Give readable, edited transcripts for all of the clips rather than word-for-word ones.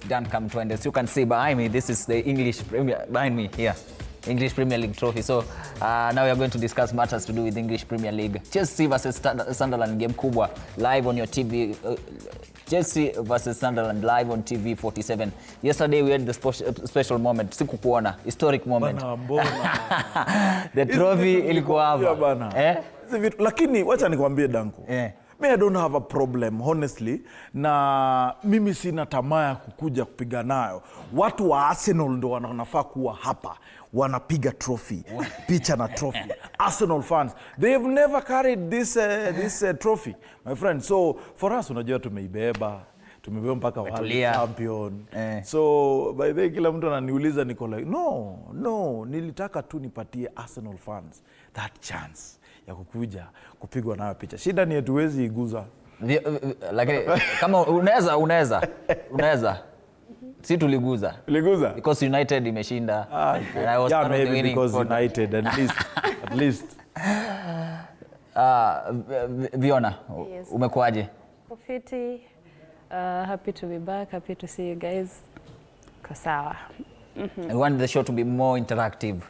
Duncan Twende. As you can see behind me, this is the English Premier, behind me here. English Premier League trophy. So now we are going to discuss matters to do with English Premier League. Chelsea versus Sunderland, game kubwa live on your TV. Chelsea versus Sunderland live on TV47. Yesterday we had the special moment. Sikukuona, historic moment. The trophy ilikuwa hapa. Lakini wacha nikwambie Danko. Me, I don't have a problem honestly, na mimi sina tamaa ya kukuja kupiga nayo. Watu wa Arsenal ndo wanafaa kuwa hapa wanapiga trophy, picha na trophy. Arsenal fans, they have never carried this trophy, my friend. So for us, unajua tumebeba mpaka world champion. So by the way, kila mtu ananiuliza niko like no, nilitaka tu nipatie Arsenal fans that chance ya kukuja kupigwa nayo picha. Shida ni hatuwezi iguza. Lakini kama unaweza si tuliguza. Liguza because United imeshinda. And I was maybe because United at least. Viona, yes. Umekuaje? Fiti. Happy to be back. Happy to see you guys. Kasawa. We want the show to be more interactive.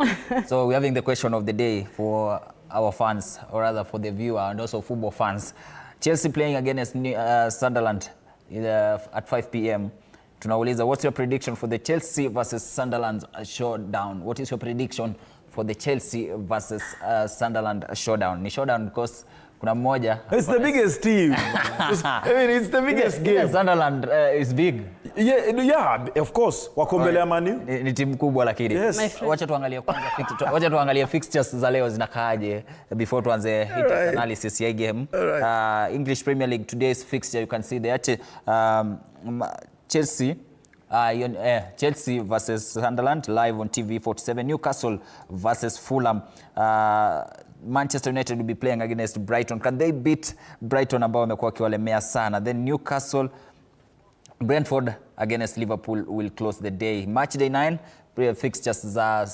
So we're having the question of the day for our fans, or rather for the viewer and also football fans. Chelsea playing against Sunderland at 5 p.m. Tunauliza, what's your prediction for the Chelsea versus Sunderland showdown? What is your prediction for the Chelsea versus Sunderland showdown? Ni showdown because kuna mmoja. It's the biggest team. I mean, it's the biggest game. Yeah, Sunderland is big. Yeah, of course. Wako mbele ya Man U. Ni timu kubwa lakini. Yes. Wacha tuangalie fixtures za leo zinakaaje before tuanze hit analysis ya game. English Premier League, today's fixture you can see there. Chelsea versus Sunderland live on TV47. Newcastle versus Fulham. Manchester United will be playing against Brighton. Can they beat Brighton ambao wamekuwa wakiwalemea sana? Then Newcastle, Brentford against Liverpool will close the day. Match day 9 fixtures za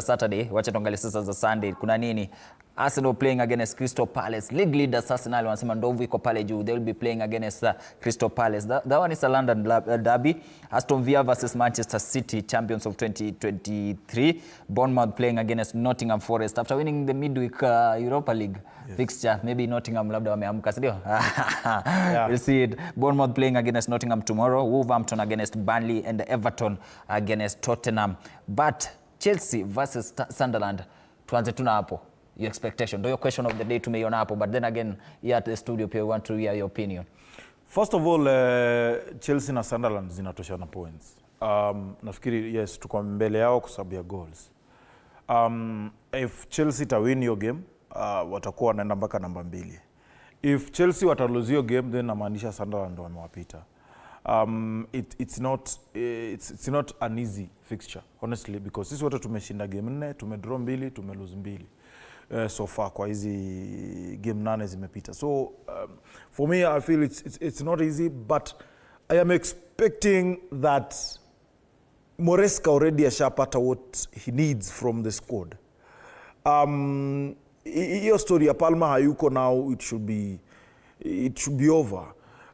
Saturday. Wacha tuangalie sasa za Sunday. Kuna nini? Arsenal playing against Crystal Palace. League leaders Arsenal wanasema ndovu iko pale juu. They will be playing against Crystal Palace. That one is a London derby. Aston Villa versus Manchester City, champions of 2023. Bournemouth playing against Nottingham Forest after winning the midweek Europa League fixture. Maybe Nottingham labda wameamka, sio? We'll see it. Bournemouth playing against Nottingham tomorrow. Wolverhampton against Burnley and Everton against Tottenham. But Chelsea versus Sunderland, tuanze tuna hapo. Your expectation, do your question of the day tumeiona hapo, but then again here at the studio we want to hear your opinion. First of all, Chelsea na Sunderland zinatoshana points. Nafikiri yes, tuko mbele yao kwa sababu ya goals. If Chelsea ta win your game, watakuwa wanaenda mpaka namba 2. If Chelsea wata lose your game, then namaanisha Sunderland wamewapita. It's not an easy fixture honestly, because sisi wote tumeshinda game 4, tumedraw 2, tumelose 2. So far kwa hizi game 8 zimepita. So for me I feel it's not easy, but I am expecting that Moreska already ashapata what he needs from the squad. Hiyo story ya Palma hayuko now, it should be over.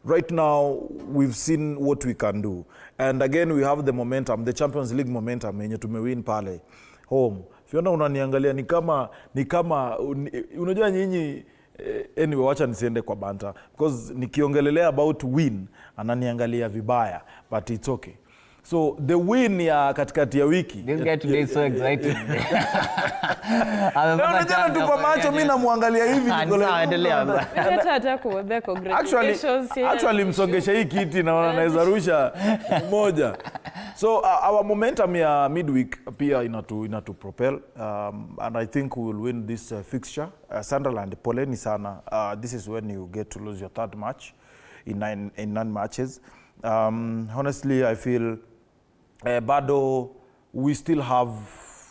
Right now we've seen what we can do, and again we have the momentum, the Champions League momentum yenye tumewin pale home. Fiona unaniangalia ni kama unajua nyinyi anyway, wacha nisiende kwa banta because nikiongelelea about win ananiangalia vibaya, but it's okay. So the win ya katikati ya wiki. This guy today is so excited. Unajua tupo macho, mimi namuangalia hivi actually msongesha hii kiti naona naweza rusha moja. So our momentum ya midweek pia inatu propel, and I think we will win this fixture. Sunderland, poleni sana. This is when you get to lose your third match in 9 matches. Honestly I feel bado we still have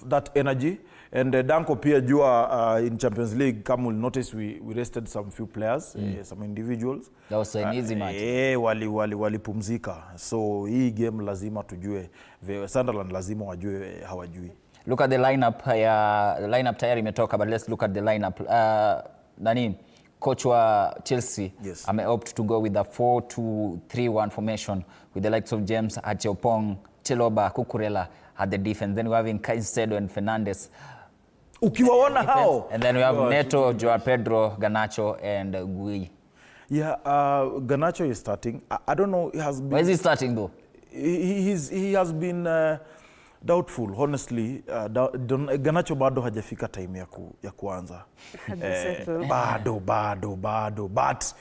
that energy, and Danko pia jua in Champions League, come will notice we rested some few players, some individuals. That was an easy match. Wali pumzika. So hii game lazima tujue, Sunderland lazima wajue hawajui. Look at the lineup. Lineup tayari imetoka, but let's look at the lineup. Coach wa Chelsea, yes, opt to go with the 4-2-3-1 formation with the likes of James Acheopong, Chiloba, Kukurela at the defense. Then we're having Caicedo and Fernandes. Ukiwaona hao. And then we have Neto, Joao Pedro, Garnacho and Gui. Yeah, Garnacho is starting. I don't know, he has been... Why is he starting though? He has been doubtful, honestly. Garnacho bado hajafika time ya kuanza. Bado. But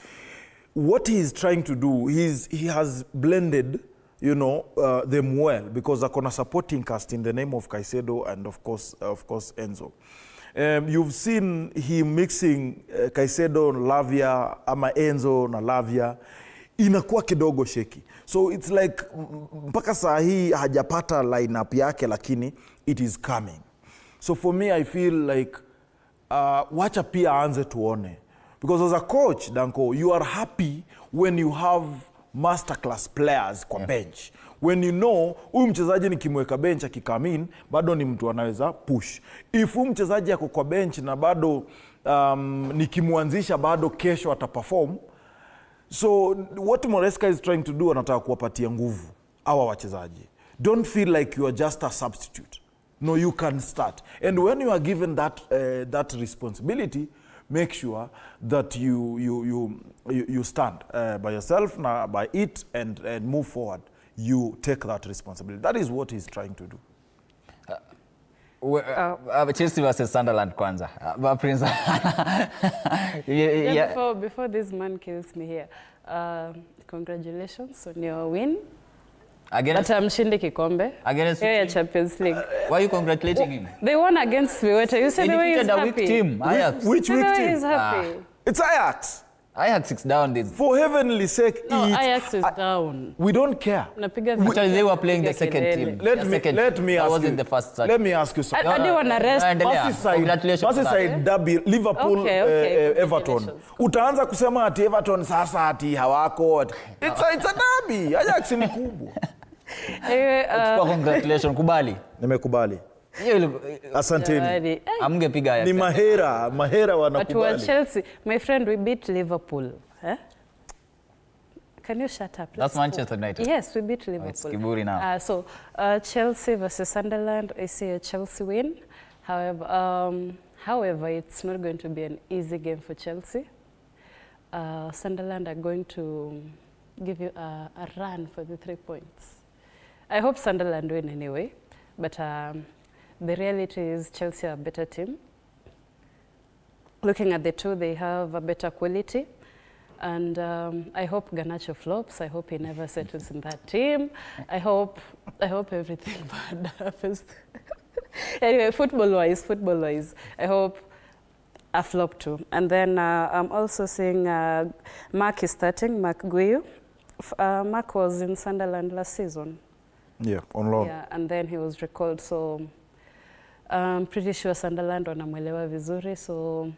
what he is trying to do, he has blended, you know, them well, because akona supporting cast in the name of Caicedo and of course Enzo. You've seen him mixing Caicedo na Lavia ama Enzo na Lavia, inakuwa kidogo shaky. So it's like mpaka saa hii hajapata lineup yake, lakini it is coming. So for me I feel like wacha pia aanze tuone, because as a coach Danko, you are happy when you have masterclass players kwa bench. When you know huyu mchezaji nikimweka bench akikame in bado ni mtu anaweza push. If huyu mchezaji ako kwa bench na bado nikimwanzisha bado kesho ataperform. So what Moresca is trying to do, anataka kuwapatia nguvu hawa wachezaji. Don't feel like you are just a substitute. No, you can start. And when you are given that responsibility, make sure that you stand by yourself, by it, and move forward. You take that responsibility. That is what he's trying to do. Chelsea versus Sunderland kwanza. Prince. Before this man kills me here, congratulations on your win. Against mshinde kikombe. Against Champions League. Why are you congratulating him? They won against Viweta. You said the way he's happy. Weak team. Ajax. Which weak team? He's happy. It's Ajax. Ajax is down this. For heavenly's sake, no, Ajax is down. We don't care. Actually, they were playing the second team. Let me ask you. Wasn't the first start. Let me ask you something. I didn't want to rest. Merseyside derby, Liverpool, Everton. Utaanza kusema ati Everton sasa ati hawako. It's a derby. Ajax ni kubwa. Congratulations, kubali. Nimekubali. Asanteni. Amgepiga Ajax. Ni mahera wanakubali. But we are Chelsea. My friend, we beat Liverpool. Huh? Can you shut up? That's Manchester United. Yes, we beat Liverpool. It's kiburi now. So Chelsea versus Sunderland, I see a Chelsea win. However, it's not going to be an easy game for Chelsea. Sunderland are going to give you a run for the 3 points. I hope Sunderland win anyway, but the reality is Chelsea are a better team. Looking at the two, they have a better quality. And I hope Garnacho flops. I hope he never settles in that team. I hope everything bad happens. Anyway, football-wise, I hope a flop too. And then I'm also seeing Mark is starting, Mark Guiu. Mark was in Sunderland last season. Yeah, on loan. Yeah, and then he was recalled. So I'm pretty sure Sunderland wanamwelewa vizuri. So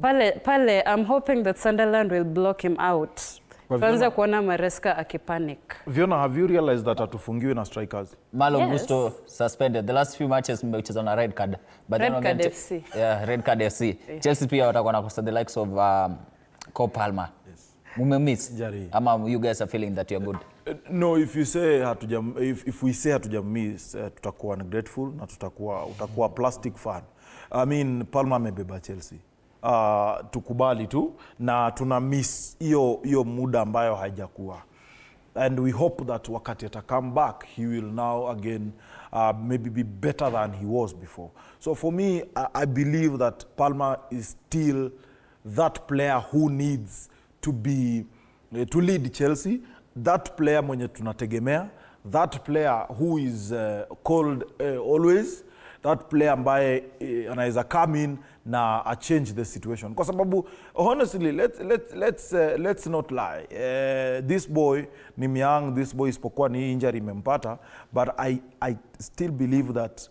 pale I'm hoping that Sunderland will block him out. Kwanza kuona Maresca akipanic. Viona, have you realized that atufungiwe na strikers? Malo Gusto suspended. The last few matches mmecheza na red card. But red card FC. Yeah, red card FC. Yeah. Chelsea pia watakuwa nakosa the likes of Cole Palmer. Yes. Mumemiss. Ama you guys are feeling that you're good? No, if we say hatujamiss, tutakuwa ungrateful na utakuwa plastic fan. I mean, Palmer amebeba Chelsea. Tukubali tu na tuna miss hiyo muda ambayo haijakuwa. And we hope that wakati ata come back, he will now again maybe be better than he was before. So for me, I believe that Palmer is still that player who needs to lead Chelsea. That player mwenye tunategemea, that player who is called always, that player ambaye anaweza come in na a change the situation. Kwa sababu honestly, let's not lie. This boy ni myang, this boy isipokuwa ni injury imempata, but I still believe that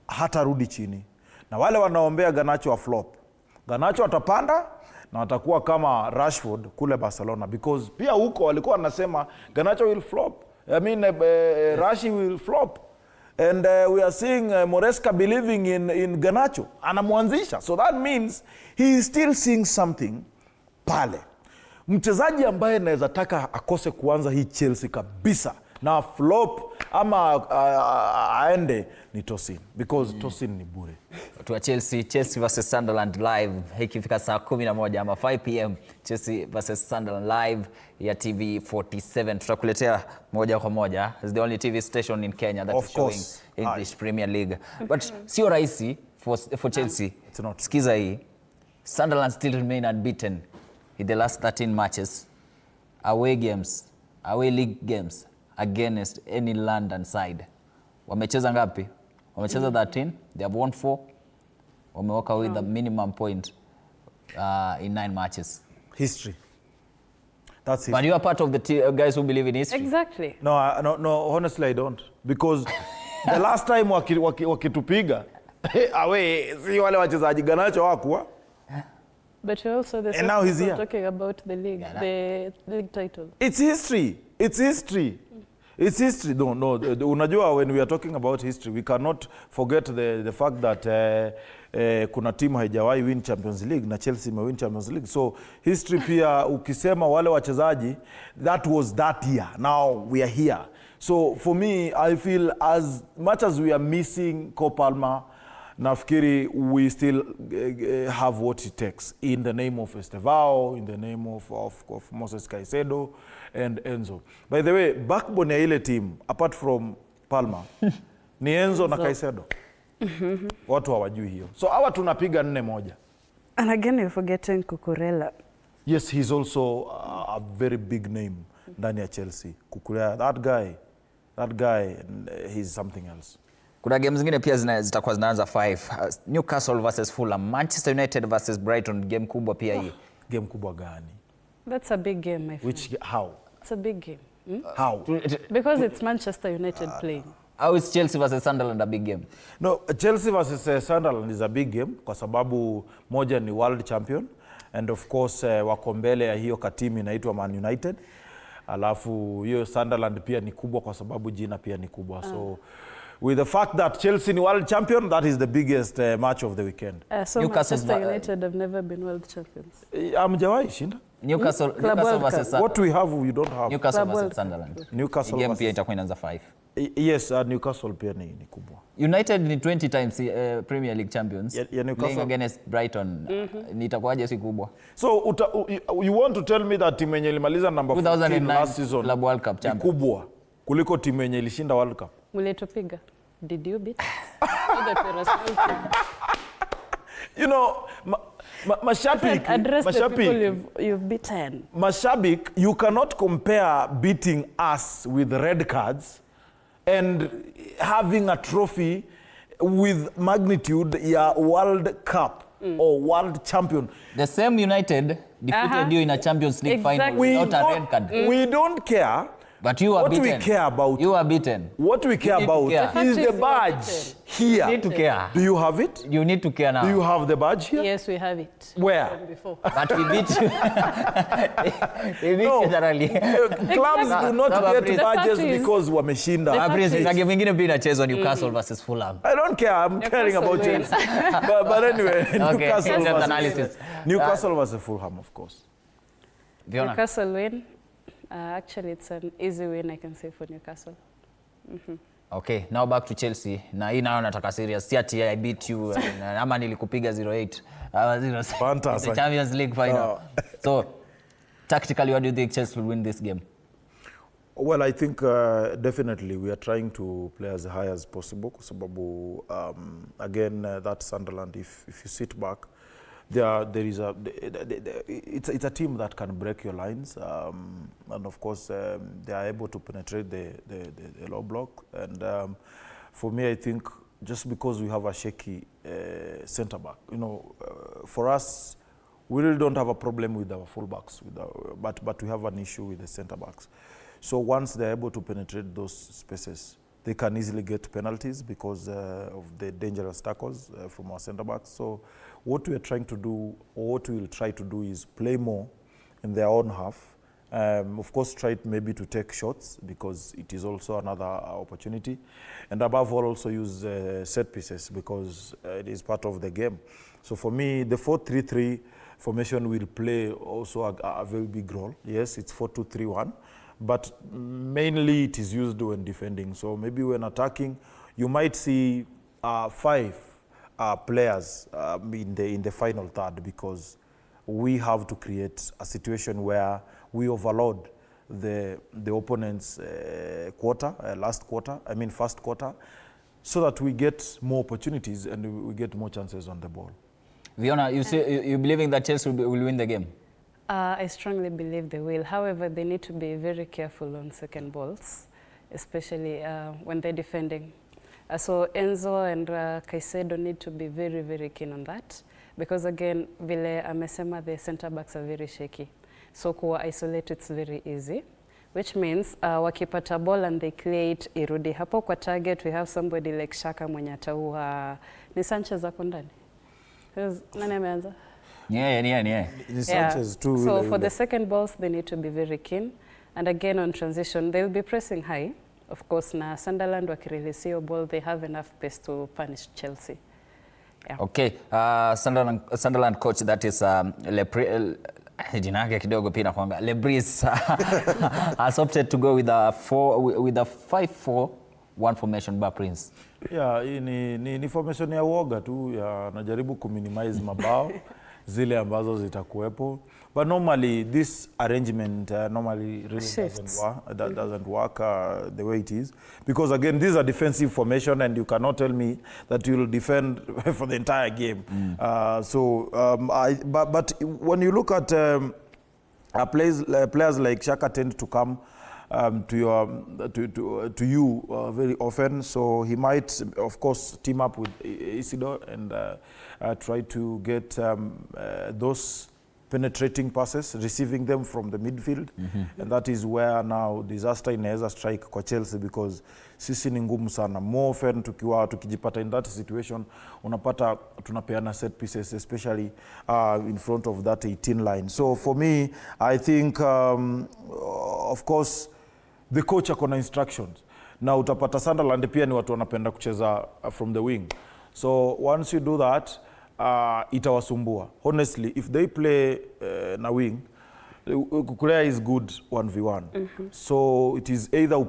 hatarudi chini. Na wale wanaombea Garnacho wa flop, Garnacho atapanda na atakuwa kama Rashford kule Barcelona, because pia huko walikuwa wanasema Garnacho will flop. I mean Rashi will flop. And we are seeing Moresca believing in Garnacho. Anamwanzisha. So that means he is still seeing something pale. Mchezaji ambaye naweza taka akose kuanza hii Chelsea kabisa na flop ama aende ni Tosin, because Tosin ni bure. Tuwa Chelsea versus Sunderland live ikifika saa 11 ama 5 p.m. Chelsea versus Sunderland live ya TV47 tutakuletea moja kwa moja. It's the only TV station in Kenya that is showing English Premier League. But sio rahisi for Chelsea. It's not. Sikiza hii. Sunderland still remain unbeaten in the last 13 matches. Away league games against any London side. Wamecheza ngapi? Wamecheza 13, they have won 4. Wamewaka with the minimum point in 9 matches. History. That's history. But you are part of the guys who believe in history. Exactly. No, honestly I don't. Because the last time wakitupiga away, si wale wachezaji Garnacho hawakuwa. But you're also the And now he's here. talking about the league, the league title. It's history. It's history. It's history. No. Unajua, when we are talking about history, we cannot forget the fact that kuna timu haijawahi win Champions League na Chelsea win Champions League. So history pia ukisema wale wachezaji, that was that year. Now we are here. So for me, I feel as much as we are missing Cole Palmer, nafikiri we still have what it takes in the name of Estevao, in the name of Moses Caicedo and Enzo. By the way, backbone ya ile team apart from Palmer ni Enzo na Caicedo. Watu hawajui hiyo. So hawa tunapiga 4-1. And again you're forgetting Cucurella. Yes, he's also a very big name ndani ya Chelsea. Cucurella, that guy, he's something else. Kuna games zingine pia zitakuwa zinaanza 5. Newcastle versus Fulham, Manchester United versus Brighton, game kubwa pia hii. Game kubwa gani? That's a big game, my friend. How? It's a big game. How? Because it's Manchester United playing. How is Chelsea versus Sunderland a big game? No, Chelsea versus Sunderland is a big game kwa sababu moja ni world champion and of course wako mbele ya hiyo katimu inaitwa Man United. Alafu hiyo Sunderland pia ni kubwa kwa sababu jina pia ni kubwa. So with the fact that Chelsea ni world champion, that is the biggest match of the weekend. So Manchester United have never been world champions. Hamjawahi shinda? Newcastle versus What we have you don't have. Newcastle versus Sunderland. Newcastle game pia itakuwa inaanza 5. Yes, Newcastle pia ni kubwa. United ni 20 times Premier League champions. Newcastle playing against Brighton. Nitakuwaje si kubwa. So you want to tell me that timu yenye ilimaliza number 14 last season Club World Cup champion kubwa kuliko timu yenye ilishinda World Cup? Mlitupiga. Did you beat? You know, mashabik, address the people you've beaten. Mashabik, you cannot compare beating us with red cards and having a trophy with magnitude ya World Cup or World Champion. The same United defeated you in a Champions League final without a red card. We don't care. But you are beaten. What we care about. You are beaten. What we care about is the badge here. You need to care. Do you have it? You need to care now. Do you have the badge here? Yes, we have it. Where? From before. But we beat you. We beat you thoroughly. Clubs do not get badges because wameshinda. Na game ingine pia inachezwa Newcastle versus Fulham. I don't care. I'm caring about Chelsea. But anyway, okay, Newcastle versus Fulham, of course. Newcastle win. Actually, it's an easy win, I can say, for Newcastle. Okay, now back to Chelsea. Na hii nayo nataka serious. Si ati I beat you ama nilikupiga 0-8. 0-7. The Champions League final. So, tactically, what do you think Chelsea will win this game? Well, I think definitely we are trying to play as high as possible. Sababu, again, that Sunderland, if you sit back, it's a team that can break your lines, and of course they are able to penetrate the low block. And for me, I think just because we have a shaky centre back, you know, for us, we really don't have a problem with our fullbacks, but we have an issue with the centre backs. So once they're able to penetrate those spaces, they can easily get penalties because of the dangerous tackles from our centre backs. So what we are trying to do, or what we will try to do, is play more in their own half. Of course, try maybe to take shots because it is also another opportunity. And above all, also use set pieces because it is part of the game. So for me, the 4-3-3 formation will play also a very big role. Yes, it's 4-2-3-1, but mainly it is used when defending. So maybe when attacking, you might see 5 players in the final third, because we have to create a situation where we overload the opponent's first quarter, so that we get more opportunities and we get more chances on the ball. Viona, you believing that Chelsea will win the game? I strongly believe they will. However, they need to be very careful on second balls, especially when they're defending. So Enzo and Caicedo need to be very, very keen on that, because again, vile amesema, the center backs are very shaky. So kuwa isolate, it's very easy, which means wakipata ball and they clear it, irudi hapo kwa target. We have somebody like Shaka mwenye ataua. Ni Sanchez ako ndani? Nani ameanza? Yeah. Sanchez too. So for the second balls, they need to be very keen. And again, on transition, they'll be pressing high. Of course, na Sunderland wakirelease your ball, they have enough pace to punish Chelsea. Yeah. Okay, Sunderland coach, that is jina yake kidogo pia nakwambia Lebris has opted to go with a 5-4-1 formation by Prince. Yeah, ni formation ya uoga tu, ya najaribu kuminimize mabao zile ambazo zitakuwepo. But normally this arrangement normally really doesn't work the way it is, because again, these are defensive formation and you cannot tell me that you will defend for the entire game. But when you look at players like Shaka tend to come to you very often, so he might of course team up with Isidore and try to get those penetrating passes, receiving them from the midfield. And that is where now disaster inaweza strike kwa Chelsea, because sisi ni ngumu sana. More often tukijipata in that situation, unapata tunapeana set pieces, especially in front of that 18 line. So for me, I think of course the coach akona instructions. Na utapata Sunderland pia ni watu wanapenda kucheza from the wing. So once you do that, itawasumbua. Honestly, if they play na wing, Kukurea is good 1v1. So it is either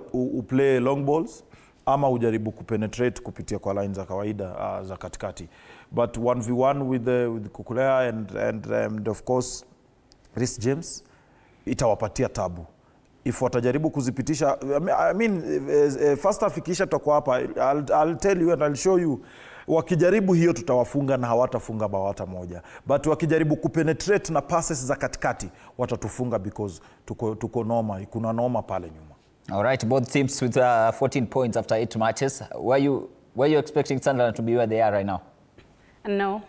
play long balls ama ujaribu kupenetrate kupitia kwa line za kawaida za katikati. But 1v1 with Kukurea and of course Reece James, itawapatia tabu. If watajaribu kuzipitisha, I mean, first half ikisha tutakuwa hapa, I'll tell you and I'll show you. Wakijaribu hiyo tutawafunga na hawatafunga bao hata moja. But wakijaribu kupenetrate na passes za katikati, watatufunga, because tuko noma, kuna noma pale nyuma. All right, both teams with 14 points after 8 matches. Were you expecting Sunderland to be where they are right now? No,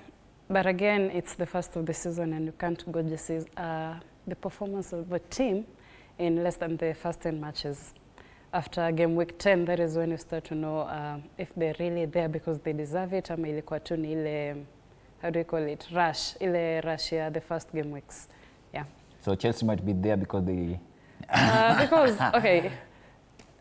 but again, it's the first of the season and you can't go just see the performance of a team in less than the first 10 matches. After game week 10, that is when you start to know if they're really there because they deserve it, ama ilikuwa tu ni ile, how do you call it, rush, ile rush ya the first game weeks. Yeah. So Chelsea might be there because they... because, okay.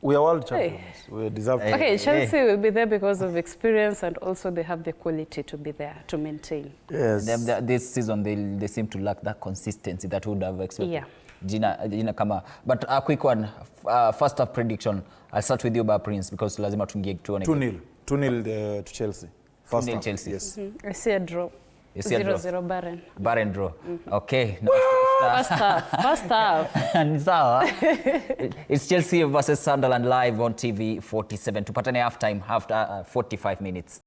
We are world champions. We deserve it. Okay, Chelsea will be there because of experience, and also they have the quality to be there, to maintain. Yes. This season, they seem to lack that consistency that would have expected. Yeah. Jina kama, but a quick one, first half prediction. I'll start with you, Prince, because lazima tuingie tuone. 2-0 to Chelsea. First half. Chelsea. Yes. I see a draw. 0-0 barren. Barren draw. Okay. No, First half. Ni sawa. It's Chelsea versus Sunderland live on TV47. Tupatane half time after 45 minutes.